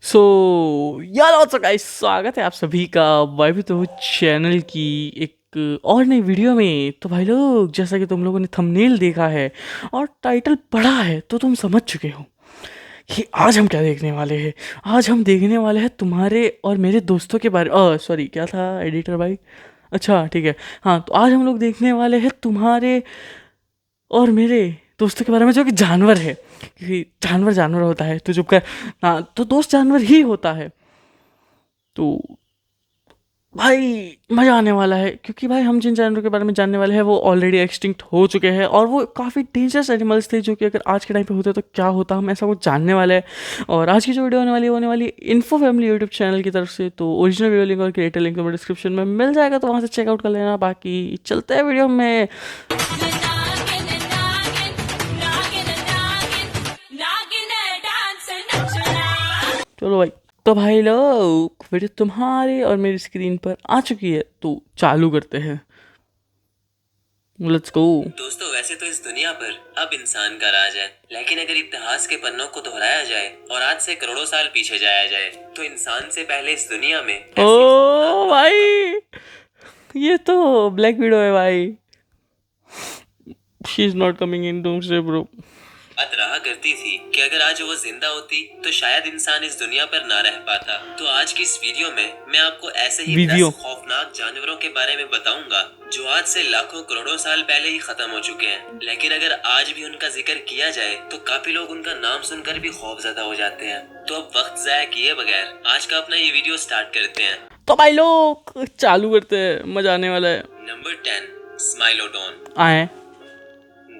सो यार गाइस, स्वागत है आप सभी का वाइब तो चैनल की एक और नई वीडियो में। तो भाई लोग, जैसा कि तुम लोगों ने थंबनेल देखा है और टाइटल पढ़ा है तो तुम समझ चुके हो कि आज हम क्या देखने वाले हैं। आज हम देखने वाले हैं तुम्हारे और मेरे दोस्तों के बारे सॉरी, क्या था एडिटर भाई? अच्छा ठीक है। हाँ, तो आज हम लोग देखने वाले हैं तुम्हारे और मेरे दोस्तों के बारे में, जो कि जानवर है। क्योंकि जानवर जानवर होता है तो चुप कर। हाँ, तो दोस्त जानवर ही होता है। तो भाई मज़ा आने वाला है, क्योंकि भाई हम जिन जानवरों के बारे में जानने वाले हैं वो ऑलरेडी एक्सटिंक्ट हो चुके हैं और वो काफ़ी डेंजरस एनिमल्स थे, जो कि अगर आज के टाइम पे होते तो क्या होता, हम ऐसा कुछ जानने वाले हैं। और आज की जो वीडियो होने वाली इन्फो फैमिली यूट्यूब चैनल की तरफ से। तो ओरिजिनल वीडियो लिंक और क्रिएटर लिंक तो डिस्क्रिप्शन में मिल जाएगा, तो वहाँ से चेकआउट कर लेना। बाकी चलते हैं वीडियो में। चलो भाई, तो भाई लोग वीडियो तुम्हारे और मेरी स्क्रीन पर आ चुकी है, तो चालू करते हैं। Let's go. दोस्तों, वैसे तो इस दुनिया पर अब इंसान का राज है, लेकिन अगर इतिहास के पन्नों को दोहराया जाए और आज से करोड़ों साल पीछे जाया जाए तो इंसान से पहले इस दुनिया में ओ भाई, ये तो ब्लैक विडो है भाई। She is not coming in doomsday bro. बात रहा करती थी कि अगर आज वो जिंदा होती तो शायद इंसान इस दुनिया पर ना रह पाता। तो आज की इस वीडियो में मैं आपको ऐसे ही 10 खौफनाक जानवरों के बारे में बताऊंगा जो आज से लाखों करोड़ों साल पहले ही खत्म हो चुके हैं, लेकिन अगर आज भी उनका जिक्र किया जाए तो काफी लोग उनका नाम सुनकर भी खौफजदा हो जाते हैं। तो अब वक्त जाया किए बगैर आज का अपना ये वीडियो स्टार्ट करते हैं। तो भाई लोग चालू करते हैं, मजा आने वाला है। नंबर 10, स्माइलोडोन। आए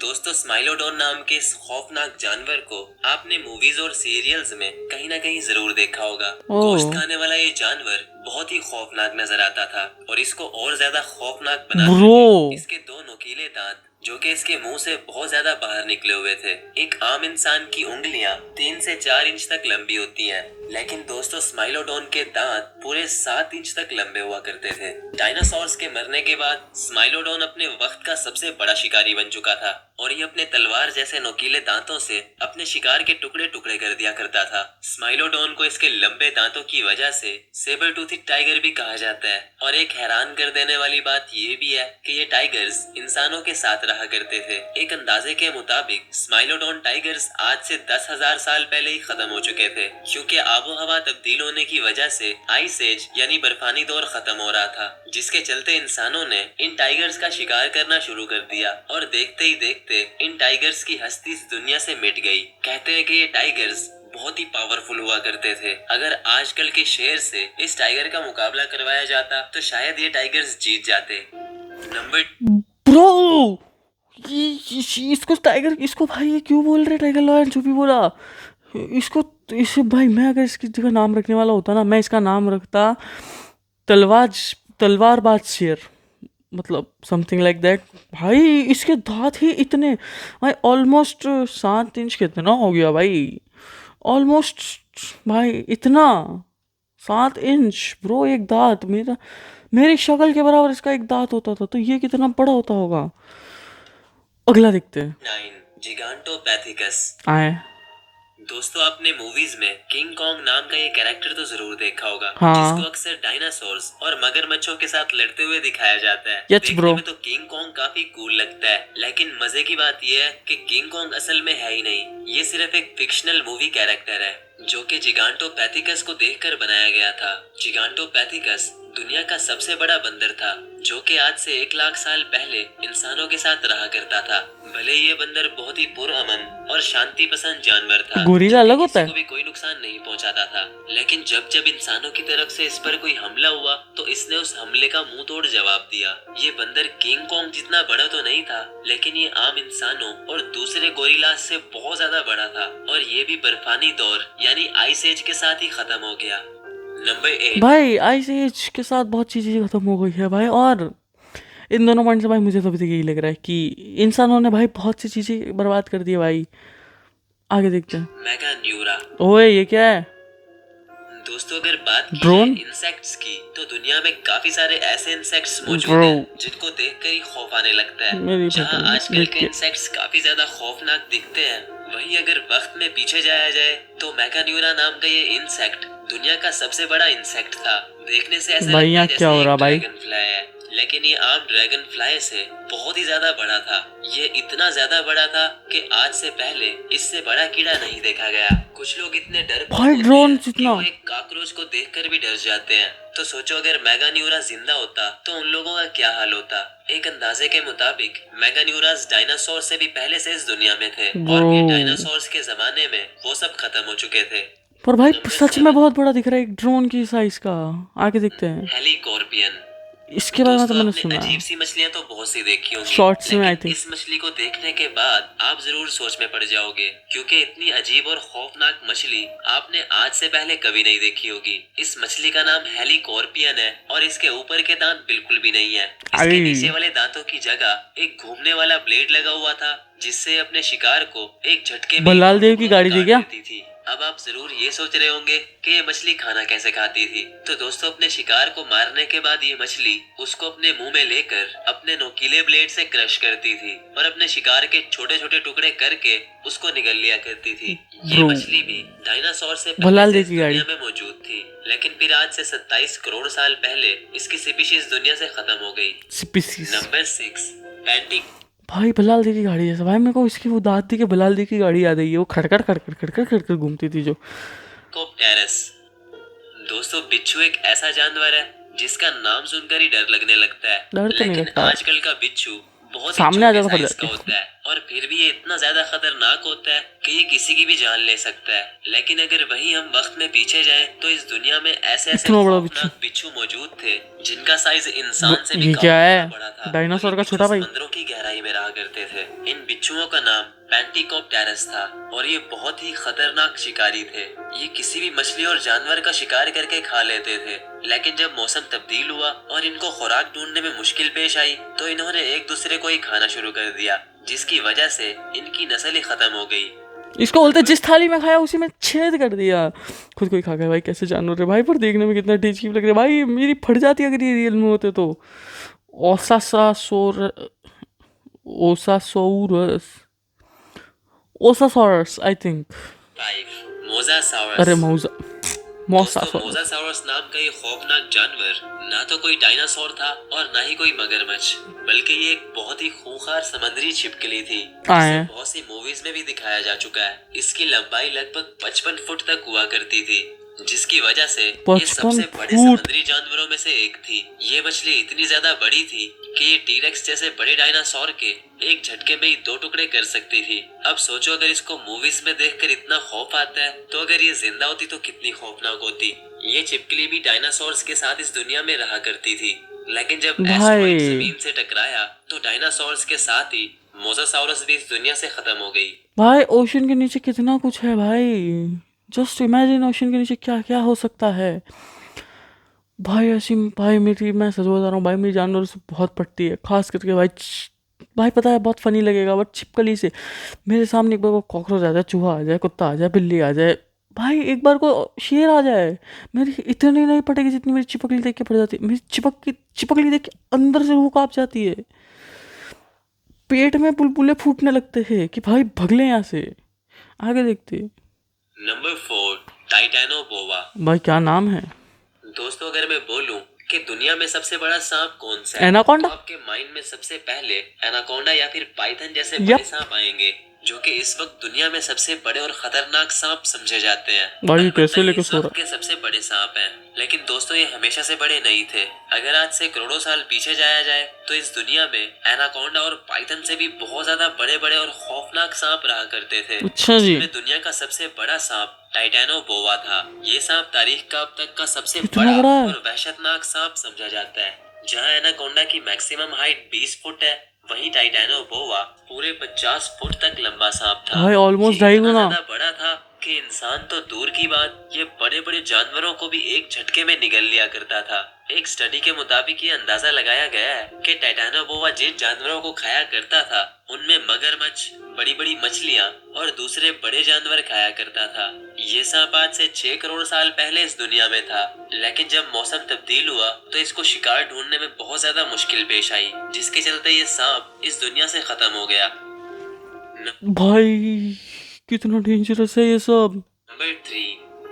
दोस्तों, स्माइलोडोन नाम के इस खौफनाक जानवर को आपने मूवीज और सीरियल्स में कहीं ना कहीं जरूर देखा होगा। गोश्त खाने वाला ये जानवर बहुत ही खौफनाक नजर आता था और इसको और ज्यादा खौफनाक बनाने इसके दो नुकीले दांत, जो कि इसके मुंह से बहुत ज्यादा बाहर निकले हुए थे। एक आम इंसान की उंगलियां 3 से 4 इंच तक लंबी होती हैं, लेकिन दोस्तों स्माइलोडोन के दांत पूरे 7 इंच तक लंबे हुआ करते थे। डायनासोर्स के मरने के बाद स्माइलोडोन अपने वक्त का सबसे बड़ा शिकारी बन चुका था और ये अपने तलवार जैसे नुकीले दांतों से अपने शिकार के टुकड़े टुकड़े कर दिया करता था। स्माइलोडोन को इसके लंबे दांतों की वजह से सेबर टूथिड टाइगर भी कहा जाता है। और एक हैरान कर देने वाली बात ये भी है कि ये टाइगर्स इंसानों के साथ रहा करते थे। एक अंदाजे के मुताबिक स्माइलोडोन टाइगर्स आज से 10,000 साल पहले ही खत्म हो चुके थे, क्योंकि आबो हवा तब्दील होने की वजह से आइस एज यानी बर्फानी दौर खत्म हो रहा था, जिसके चलते इंसानों ने इन टाइगर्स का शिकार करना शुरू कर दिया और देखते ही देखते इन टाइगर्स की हस्ती इस दुनिया से मिट गई। कहते हैं कि ये टाइगर्स बहुत ही पावरफुल हुआ करते थे। अगर आजकल के शेर से इस टाइगर का मुकाबला करवाया जाता तो शायद ये टाइगर्स जीत जाते। नंबर ब्रो, इसको टाइगर, इसको भाई ये क्यों बोल रहे टाइगर लॉयन? जो भी बोला इसको, इसे भाई मैं अगर इसकी जगह नाम रखने वाला होता ना, मैं इसका नाम रखता तलवारबाज शेर, मतलब समथिंग लाइक दैट। भाई इसके दांत ही इतने, भाई ऑलमोस्ट 7 इंच कितना हो गया भाई, ऑलमोस्ट भाई इतना 7 इंच ब्रो। एक दांत मेरी शक्ल के बराबर इसका एक दांत होता था, तो ये कितना बड़ा होता होगा। अगला देखते हैं। 9, जिगांटोपैथिकस। आए दोस्तों, आपने मूवीज में किंग कॉन्ग नाम का ये कैरेक्टर तो जरूर देखा होगा, हाँ। जिसको अक्सर डायनासोर्स और मगरमच्छों के साथ लड़ते हुए दिखाया जाता है। यस देखने ब्रो। में तो किंग कॉन्ग काफी कूल लगता है, लेकिन मजे की बात यह है कि किंग कॉन्ग असल में है ही नहीं। ये सिर्फ एक फिक्शनल मूवी कैरेक्टर है जो कि जिगांटोपैथिकस को देखकर बनाया गया था। जिगांटोपैथिकस दुनिया का सबसे बड़ा बंदर था, जो कि आज से 1 लाख साल पहले इंसानों के साथ रहा करता था। भले ये बंदर बहुत ही पुरअमन और शांति पसंद जानवर था, गोरिल्ला अलग होता है। किसी को भी कोई नुकसान नहीं पहुंचाता था, लेकिन जब जब इंसानों की तरफ से इस पर कोई हमला हुआ तो इसने उस हमले का मुंह तोड़ जवाब दिया। ये बंदर किंग कॉन्ग जितना बड़ा तो नहीं था, लेकिन ये आम इंसानों और दूसरे गोरिल्लास से बहुत ज्यादा बड़ा था और ये भी बर्फानी दौर यानी आइस एज के साथ ही खत्म हो गया। नंबर 8, भाई आइस एज के साथ बहुत चीज़ें खत्म हो गई है भाई, और इन दोनों पॉइंट से भाई मुझे तो अभी तक यही लग रहा है कि इंसानों ने भाई बहुत सी चीज़ें बर्बाद कर दी है भाई। आगे देखते हैं। मेगान्यूरा। ओए ये क्या है? दोस्तों, अगर बात की ड्रोन? जाए इंसेक्ट्स की तो दुनिया में काफी सारे ऐसे इंसेक्ट्स मौजूद हैं जिनको देखकर ही खौफ आने लगता है। जहां आजकल के इंसेक्ट्स काफी ज्यादा खौफनाक दिखते हैं, वहीं अगर वक्त में पीछे जाया जाए तो मैकान्यूरा नाम का ये इंसेक्ट दुनिया का सबसे बड़ा इंसेक्ट था। देखने से ऐसा भाई लगता यहाँ है क्या जैसे हो एक रहा भाई? ड्रैगन फ्लाई है, लेकिन ये आम ड्रैगन फ्लाई से बहुत ही ज्यादा बड़ा था। ये इतना ज्यादा बड़ा था कि आज से पहले इससे बड़ा कीड़ा नहीं देखा गया। कुछ लोग इतने डरपोक भाई होते ड्रोन हैं कि जितना वो एक काकरोच को देखकर भी डर जाते हैं। तो सोचो अगर मैगान्यूरा जिंदा होता तो उन लोगों का क्या हाल होता। एक अंदाजे के मुताबिक मैगान्यूरास डायनासोर से भी पहले से इस दुनिया में थे और ये ब्रो। डायनासोर्स के जमाने में वो सब खत्म हो चुके थे। पर भाई नंबर सच में 7, बहुत बड़ा दिख रहा है, एक ड्रोन की साइज का। आगे देखते हैं। हेलीकॉर्पियन। इसके बारे में तो दोस्तों मैंने आपने सुना अजीब सी मछलियां तो बहुत सी देखी होंगी, शॉर्ट्स में आई लेकिन थिंक। इस मछली को देखने के बाद आप जरूर सोच में पड़ जाओगे, क्योंकि इतनी अजीब और खौफनाक मछली आपने आज से पहले कभी नहीं देखी होगी। इस मछली का नाम हेलीकॉर्पियन है और इसके ऊपर के दांत बिल्कुल भी नहीं है। इसके नीचे वाले दांतों की जगह एक घूमने वाला ब्लेड लगा हुआ था, जिससे अपने शिकार को एक झटके में बल्लाल देव की टुकड़ों में गाड़ी थी काट क्या? देती थी। अब आप जरूर ये सोच रहे होंगे कि ये मछली खाना कैसे खाती थी। तो दोस्तों अपने शिकार को मारने के बाद ये मछली उसको अपने मुंह में लेकर अपने नोकीले ब्लेड से क्रश करती थी और अपने शिकार के छोटे छोटे टुकड़े करके उसको निगल लिया करती थी। ये Bro, मछली भी डायनासोर से भलाल पहले से देव इस की गाड़ी। दुनिया में मौजूद थी, लेकिन फिर आज से 27 करोड़ साल पहले इसकी स्पीशीज दुनिया से खत्म हो गई। स्पीसीज। Number 6, panty. भाई बलाल दी की गाड़ी जैसा। भाई मेरे को इसकी वो दांत थी कि बलाल दी की गाड़ी याद आई है, वो खड़खड़ खड़खड़ खड़खड़ खड़खड़ घूमती थी जो। कोप्टेरस। दोस्तों बिच्छू एक ऐसा जानवर है जिसका नाम सुनकर ही डर लगने लगता है, डर तो नहीं लेकिन लगता। आजकल का बिच्छू बहुत ही सामने आ छोटे जाता फट साइज का जाती। होता है और फिर भी ये इतना ज्यादा खतरनाक होता है कि ये किसी की भी जान ले सकता है। लेकिन अगर वही हम वक्त में पीछे जाएं तो इस दुनिया में ऐसे ऐसे इतना बड़ा खौफनाक बिच्छू मौजूद थे जिनका साइज इंसान से भी ये काफी क्या है? ज्यादा बड़ा था। डायनासोर और का ये छोटा भाई। बिच्छू समंदरों की गहराई में रहा करते थे। इन बिच्छुओं का नाम पैंटीकोप्टेरस था और ये बहुत ही खतरनाक शिकारी थे। ये किसी भी मछली और जानवर का शिकार करके खा लेते थे, लेकिन जब मौसम तब्दील हुआ और इनको खुराक ढूंढने में मुश्किल पेश आई तो इन्होंने एक दूसरे को ही खाना शुरू कर दिया, जिसकी वजह से इनकी नस्ल ही खत्म हो गई। इसको बोलते जिस थाली में खाया उसी में छेद कर दिया। खुद को ही खा गया भाई। कैसे जानवर है भाई, पर देखने में कितना टेस्टी लग रहा है भाई। मेरी फट जाती अगर ये रियल में होते तो। ओसासासोर ओसासोरस ओसासोरस आई थिंक। 5, मोजासाउरस। अरे मौजा दोस्तों मोसासोरस। मोजासाउरस नाम का ये खौफनाक जानवर ना तो कोई डायनासोर था और ना ही कोई मगरमच्छ, बल्कि ये एक बहुत ही खूंखार समुद्री छिपकली थी, जिसे बहुत सी मूवीज में भी दिखाया जा चुका है। इसकी लंबाई लगभग 55 फुट तक हुआ करती थी, जिसकी वजह से ये सबसे बड़े समुद्री जानवरों में से एक थी। ये मछली इतनी ज्यादा बड़ी थी कि ये टीरेक्स जैसे बड़े डायनासोर के एक झटके में ही 2 टुकड़े कर सकती थी। अब सोचो अगर इसको मूवीज में देखकर इतना खौफ आता है तो अगर ये जिंदा होती तो कितनी खौफनाक होती। ये छिपकली भी डायनासोर्स के साथ इस दुनिया में रहा करती थी, लेकिन जब एस्टेरॉइड जमीन से टकराया तो डायनासोर्स के साथ ही मोजासाउरस भी इस दुनिया से खत्म हो गई। भाई ओशन के नीचे कितना कुछ है भाई। जस्ट इमेजिन ओशन के नीचे क्या क्या हो सकता है भाई। ऐसी भाई मेरी, मैं सच बता रहा हूँ भाई, मेरी जानवरों से बहुत पटती है। खास करके भाई भाई पता है बहुत फनी लगेगा बट छिपकली से मेरे सामने एक बार को कॉकरोच आ जाए, चूहा आ जाए, कुत्ता आ जाए, बिल्ली आ जाए, भाई एक बार को शेर आ जाए, मेरी इतनी नहीं पटेगी जितनी मेरी चिपकली देख के पड़ जाती है। मेरी चिपकली देख के अंदर से रूह कांप जाती है, पेट में बुलबुले फूटने लगते हैं कि भाई भगले यहाँ से। आगे देखते। नंबर 4, टाइटैनोबोआ। भाई क्या नाम है? दोस्तों अगर मैं बोलूं कि दुनिया में सबसे बड़ा सांप कौन सा है, एनाकोंडा? तो आपके माइंड में सबसे पहले एनाकोंडा या फिर पाइथन जैसे बड़े सांप आएंगे, जो कि इस वक्त दुनिया में सबसे बड़े और खतरनाक सांप समझे जाते हैं। भाई कैसे लेके सो रहा? के सबसे बड़े सांप हैं, लेकिन दोस्तों ये हमेशा से बड़े नहीं थे। अगर आज से करोड़ों साल पीछे जाया जाए तो इस दुनिया में एनाकोंडा और पाइथन से भी बहुत ज्यादा बड़े बड़े और खौफनाक सांप रहा करते थे। अच्छा जी। जिसमें दुनिया का सबसे बड़ा सांप टाइटैनोबोआ था। ये सांप तारीख का अब तक का सबसे इतना बड़ा है? और वहशतनाक सांप समझा जाता है। जहाँ एनाकोंडा की मैक्सिमम हाइट 20 फुट है, वहीं टाइटैनोबोआ पूरे 50 फुट तक लंबा सांप था। भाई ऑलमोस्ट ये 2.5 इतना गुना। ज्यादा बड़ा था कि इंसान तो दूर की बात, ये बड़े बड़े जानवरों को भी एक झटके में निगल लिया करता था। एक स्टडी के मुताबिक ये अंदाजा लगाया गया है कि टाइटैनोबोआ जिन जानवरों को खाया करता था उनमें मगरमच्छ, बड़ी बड़ी मछलियाँ और दूसरे बड़े जानवर खाया करता था। ये सांप आज से 6 करोड़ साल पहले इस दुनिया में था, लेकिन जब मौसम तब्दील हुआ तो इसको शिकार ढूंढने में बहुत ज्यादा मुश्किल पेश आई, जिसके चलते ये सांप इस दुनिया से खत्म हो गया। भाई कितना डेंजरस है ये सब। Number 3,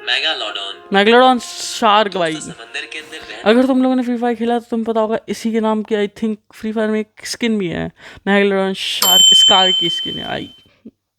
megalodon. मैगलोडॉन शार्क भाई। दोस्तों समंदर के अंदर रहने अगर तुम लोगों ने फ्री फायर खेला तो तुम्हें पता होगा इसी के नाम की आई थिंक फ्री फायर में एक स्किन भी है, मैगलोडॉन शार्क स्कार की स्किन है आई।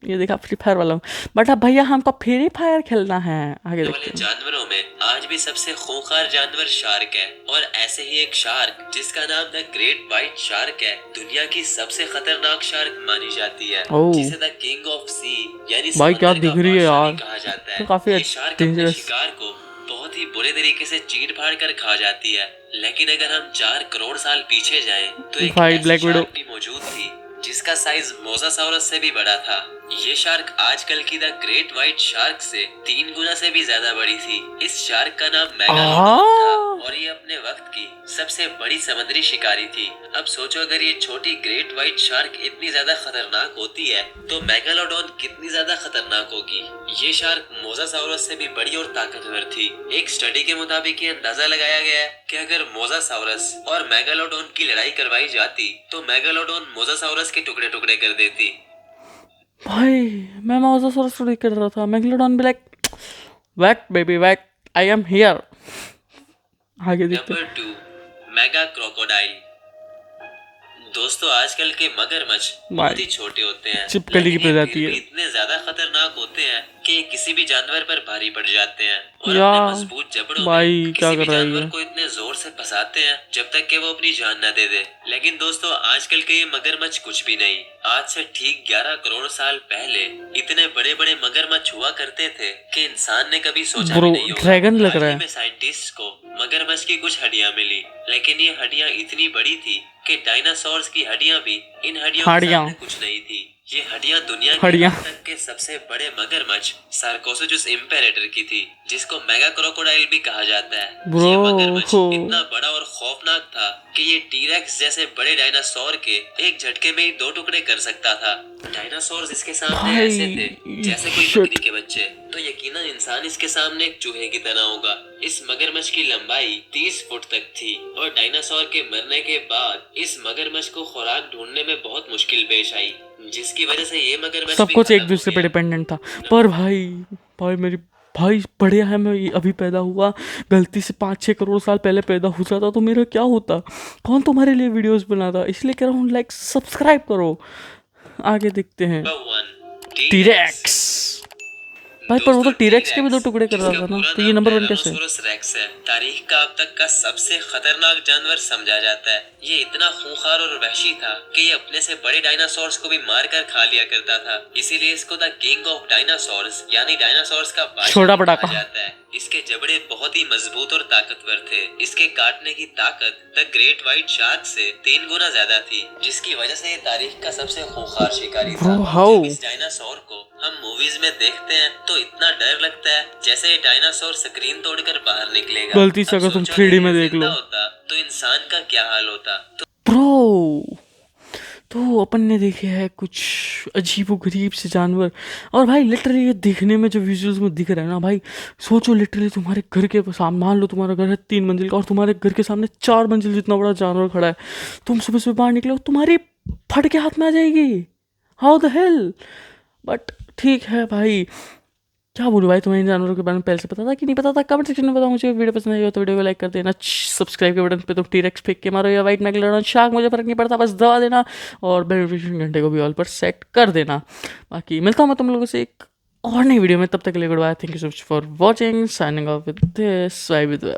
ये देखा फ्री फायर वाला। बट अब भैया हमको फ्री फायर खेलना है। आगे वाले देखते हैं। जानवरों में आज भी सबसे खूंखार जानवर शार्क है, और ऐसे ही एक शार्क जिसका नाम द ग्रेट व्हाइट शार्क है, दुनिया की सबसे खतरनाक शार्क मानी जाती है, ओह। जिसे द किंग ऑफ सी यानी भाई क्या समंदर का दिख रही है बादशाह भी यार, कहा जाता है। तो काफी ये शार्क अपने डेंजरस। शिकार को बहुत ही बुरे तरीके से चीर फाड़ कर खा जाती है। लेकिन अगर हम 4 करोड़ साल पीछे जाएं, तो एक भाई ऐसी ब्लैक विडो। शार्क भी मौजूद थी जिसका साइज मोसासाउरस से भी बड़ा था। ये शार्क आजकल की द ग्रेट व्हाइट शार्क से 3 गुना से भी ज्यादा बड़ी थी। इस शार्क का नाम मेगालोडॉन था, और ये अपने वक्त की सबसे बड़ी समुद्री शिकारी थी। अब सोचो अगर ये छोटी ग्रेट व्हाइट शार्क इतनी ज्यादा खतरनाक होती है, तो मेगालोडॉन कितनी ज्यादा खतरनाक होगी। ये शार्क मोसासाउरस से भी बड़ी और ताकतवर थी। एक स्टडी के मुताबिक ये अंदाजा लगाया गया है कि अगर मोसासाउरस और मेगालोडॉन की लड़ाई करवाई जाती, तो मेगालोडॉन मोसासाउरस के टुकड़े टुकड़े कर देती। भाई मैं मोसासाउरस को देख कर रहा था, मैगलोडॉन भी like whack baby whack, I am here. आगे देखते हैं। Number 2, mega crocodile. दोस्तों आजकल के मगरमच्छ बहुत ही छोटे होते हैं, छिपकली की लेकिन ये प्रजाति फिर है। भी इतने ज्यादा खतरनाक होते हैं कि ये किसी भी जानवर पर भारी पड़ जाते हैं, और या अपने मजबूत जबड़ों भाई में क्या किसी भी कर रहा है जानवर ये? को इतने जोर से फंसाते हैं जब तक कि वो अपनी जान न दे दे। लेकिन दोस्तों आजकल के ये मगरमच्छ कुछ भी नहीं। आज से ठीक 11 करोड़ साल पहले इतने बड़े बड़े मगरमच्छ हुआ करते थे कि इंसान ने कभी सोचा ब्रो भी नहीं होगा। ड्रैगन लग हाल रहा ही है। में साइंटिस्ट को मगरमच्छ की कुछ हड्डियां मिली, लेकिन ये हड्डियां इतनी बड़ी थी कि डायनासोर्स की हड्डियां भी इन हड्डियों के हड्डियां। सामने कुछ नहीं थी। ये हड्डियां दुनिया के हड्डियां। अब तक के सबसे बड़े मगरमच्छ सार्कोसोजुस इम्पेरेटर की थी, जिसको मेगा क्रोकोडाइल भी कहा जाता है। ब्रो ये मगरमच्छ इतना बड़ा और खौफनाक था कि ये टीरेक्स जैसे बड़े डायनासोर के एक झटके में ही 2 टुकड़े कर सकता था। डायनासोर इसके सामने भाई, ऐसे थे जैसे कोई shit। बकरी के बच्चे, तो यकीनन इंसान इसके सामने एक चूहे की तरह होगा। इस मगरमच्छ की लंबाई 30 फुट तक थी, और डायनासोर के मरने के बाद इस मगरमच्छ को खुराक ढूंढने में बहुत मुश्किल पेश आई, जिसकी वजह से ये मगरमच्छ सब भी कुछ खत्म एक हो दूसरे पे गया। डिपेंडेंट था। पर भाई भाई मेरी भाई बढ़िया है, मैं अभी पैदा हुआ, गलती से 5-6 करोड़ साल पहले पैदा हो जाता तो मेरा क्या होता? कौन तुम्हारे लिए वीडियोस बनाता? इसलिए कह रहा हूँ लाइक सब्सक्राइब करो। आगे देखते हैं। Number 1, T-Rex. भाई पर वो तो टीरेक्स के भी 2 टुकड़े कर रहा जिसका था ना, पूरा तो ये नाम नंबर 1 कैसे है? टायरानोसोरस रेक्स है, तारीख का अब तक का सबसे खतरनाक जानवर समझा जाता है। ये इतना खूंखार और वहशी था कि ये अपने से बड़े डायनासोर्स को भी मार कर खा लिया करता था। इसीलिए इसको द किंग ऑफ डायनासोर्स यानी डायनासोर्स का बादशाह छोटा भी बड़ा कहा का। जाता है। इसके जबड़े बहुत ही मजबूत और ताकतवर थे। इसके काटने की ताकत द ग्रेट व्हाइट शार्क से 3 गुना ज्यादा थी, जिसकी वजह से ये तारीख का सबसे खूंखार शिकारी था। Bro, how? जब इस डायनासोर को हम मूवीज में देखते हैं तो इतना डर लगता है जैसे ये डायनासोर स्क्रीन तोड़कर बाहर निकलेगा। गलती से अब अगर तुम सोचो 3D अगर में ये देख जिंदा लो। होता तो इंसान का क्या हाल होता। ब्रो तो अपन ने देखे हैं कुछ अजीबोगरीब से जानवर, और भाई लिटरली ये देखने में जो विजुअल्स में दिख रहा है ना भाई, सोचो लिटरली तुम्हारे घर के सामने, मान लो तुम्हारा घर है 3 मंजिल का और तुम्हारे घर के सामने 4 मंजिल जितना बड़ा जानवर खड़ा है, तुम सुबह सुबह बाहर निकले हो, तुम्हारी फट के हाथ में आ जाएगी। How the hell? बट ठीक है भाई, क्या बोलूँ भाई, तुम्हें इन जानवरों के बारे में पहले से पता था कि नहीं पता था? कमेंट सेक्शन में बताओ मुझे। वीडियो पसंद आई हो तो वीडियो को लाइक कर देना, सब्सक्राइब के बटन पे तुम टीरेक्स फेंक के मारो या वाइट मैगलोडॉन शार्क, मुझे फर्क नहीं पड़ता, बस दबा देना, और बेल नोटिफिकेशन घंटे को भी ऑल पर सेट कर देना। बाकी मिलता हूँ मैं तुम लोगों से एक और नई वीडियो में, तब तक के लिए good bye, thank you so much for watching, signing off with this, bye with